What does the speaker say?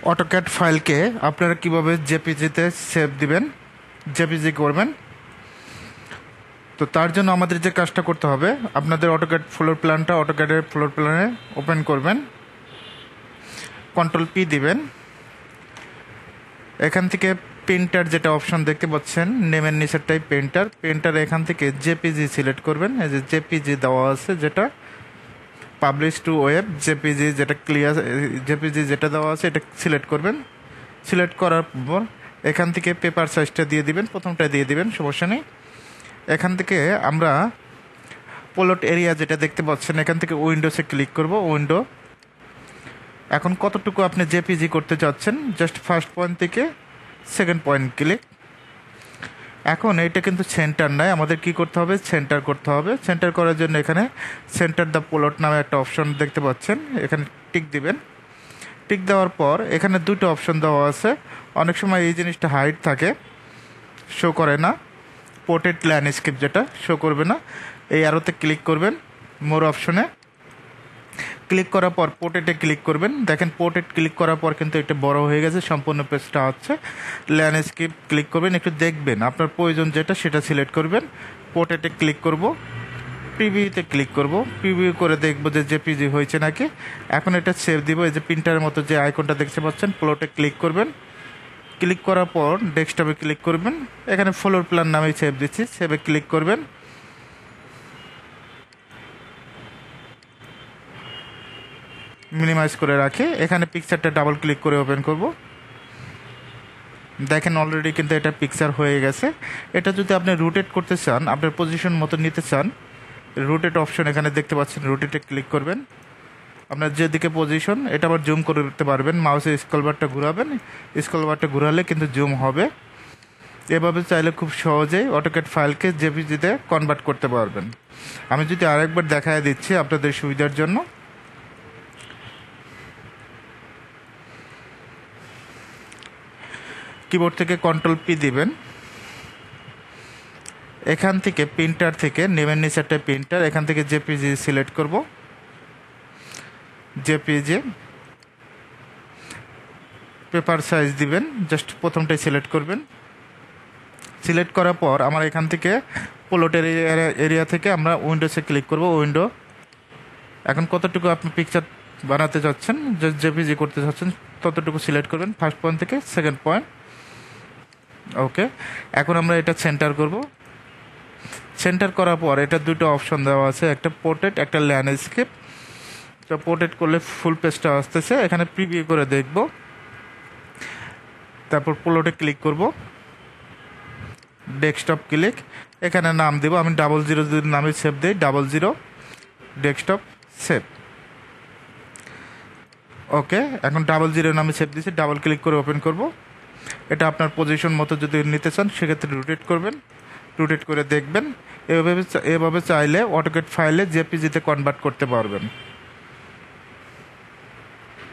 AutoCAD ফাইলকে আপনারা কিভাবে জেপিজিতে save দিবেন, জেপিজি করবেন। তো তার জন্য আমাদের যে কাজটা করতে হবে, আপনাদের অটোক্যাডের ফ্লোর প্ল্যানে ওপেন করবেন, কন্ট্রোল পি দিবেন। এখান থেকে পেন্টার যেটা অপশন দেখতে পাচ্ছেন, নেমের নিচেরটাই পেন্টার এখান থেকে জেপিজি সিলেক্ট করবেন। এই যে জেপিজি দেওয়া আছে, যেটা পাবলিশ টু ওয়েব জেপিজি, যেটা ক্লিয়ার জেপিজি যেটা দেওয়া আছে এটা সিলেক্ট করবেন। সিলেক্ট করার পর এখান থেকে পেপার সাইজটা দিয়ে দিবেন, প্রথমটা দিয়ে দিবেন, সমস্যা নেই। এখান থেকে আমরা পোলট এরিয়া যেটা দেখতে পাচ্ছেন, এখান থেকে উইন্ডোসে ক্লিক করব। উইন্ডো, এখন কতটুকু আপনি জেপিজি করতে চাচ্ছেন, জাস্ট ফার্স্ট পয়েন্ট থেকে সেকেন্ড পয়েন্ট ক্লিক। এখন এটা কিন্তু সেন্টার নয়, আমাদের কি করতে হবে, সেন্টার করতে হবে। সেন্টার করার জন্য এখানে সেন্টার দ্য পোলট নামে একটা অপশন দেখতে পাচ্ছেন, এখানে টিক দিবেন। টিক দেওয়ার পর এখানে দুটো অপশন দেওয়া আছে। অনেক সময় এই জিনিসটা হাইড থাকে, শো করে না, পোর্ট্রেট ল্যান্ডস্কেপ যেটা শো করবে না। এই অ্যারোতে ক্লিক করবেন, মোর অপশনে ক্লিক করার পর পোর্ট্রেটে ক্লিক করবেন। দেখেন পোর্ট্রেট ক্লিক করার পর কিন্তু এটা বড় হয়ে গেছে, সম্পূর্ণ পেজটা হচ্ছে। ল্যান্ডস্কেপ ক্লিক করবেন, একটু দেখবেন আপনার প্রয়োজন যেটা সেটা সিলেক্ট করবেন। পোর্ট্রেটে ক্লিক করব, প্রিভিউতে ক্লিক করব, প্রিভিউ করে দেখব যে জেপিজি হয়েছে নাকি। এখন এটা সেভ দিব। এই যে প্রিন্টারের মতো যে আইকনটা দেখতে পাচ্ছেন, প্লটে ক্লিক করবেন। ক্লিক করার পর ডেস্কটপে ক্লিক করবেন, এখানে ফ্লোর প্ল্যান নামেই সেভ দিচ্ছি, সেভে ক্লিক করবেন। মিনিমাইজ করে রাখি, এখানে পিকচারটা ডাবল ক্লিক করে ওপেন করব। দেখেন অলরেডি কিন্তু এটা পিকচার হয়ে গেছে। এটা যদি আপনি রোটেট করতে চান, আপনার পজিশন মতো নিতে চান, রোটেট অপশন এখানে দেখতে পাচ্ছেন, রোটেটে ক্লিক করবেন। আপনার যেদিকে পজিশন, এটা আবার জুম করে দিতে পারবেন, মাউসে স্ক্রলবারটা ঘোরাবেন, স্ক্রলবারটা ঘোরালে কিন্তু জুম হবে। এভাবে চাইলে খুব সহজেই অটোক্যাড ফাইলকে জেপিজিতে কনভার্ট করতে পারবেন। আমি যদি আরেকবার দেখায় দিচ্ছি আপনাদের সুবিধার জন্য। কিবোর্ড থেকে কন্ট্রোল পি দিবেন। এখান থেকে প্রিন্টার থেকে নেমের নিচেরটা প্রিন্টার, এখান থেকে জেপিজি সিলেক্ট করব। জেপিজি পেপার সাইজ দিবেন, জাস্ট প্রথমটাই সিলেক্ট করবেন। সিলেক্ট করার পর আমার এখান থেকে পোলটের এরিয়া থেকে আমরা উইন্ডোসে ক্লিক করব। উইন্ডো, এখন কতটুকু আপনি পিকচার বানাতে চাচ্ছেন, জেপিজি করতে চাচ্ছেন, ততটুকু সিলেক্ট করবেন, ফার্স্ট পয়েন্ট থেকে সেকেন্ড পয়েন্ট। ওকে, এখন আমরা এটা সেন্টার করব। সেন্টার করার পর এটা দুটো অপশন দেওয়া আছে, একটা পোর্ট্রেট, একটা ল্যান্ডস্কেপ। তো পোর্ট্রেট করলে ফুল পেজটা আসতেছে, এখানে প্রিভিউ করে দেখব। তারপর পোলটে ক্লিক করব, ডেস্কটপ ক্লিক, এখানে নাম দেব আমি 00 যদি নামে সেভ দিই, 00 ডেস্কটপ সেভ। ওকে, এখন 00 নামে সেভ দিয়েছি, ডাবল ক্লিক করে ওপেন করব। এটা আপনার পজিশন মতো যদি নিতে চান সেক্ষেত্রে রোটেট করবেন, রোটেট করে দেখবেন। এভাবে চাইলে অটোক্যাড ফাইলে জেপিজিতে কনভার্ট করতে পারবেন।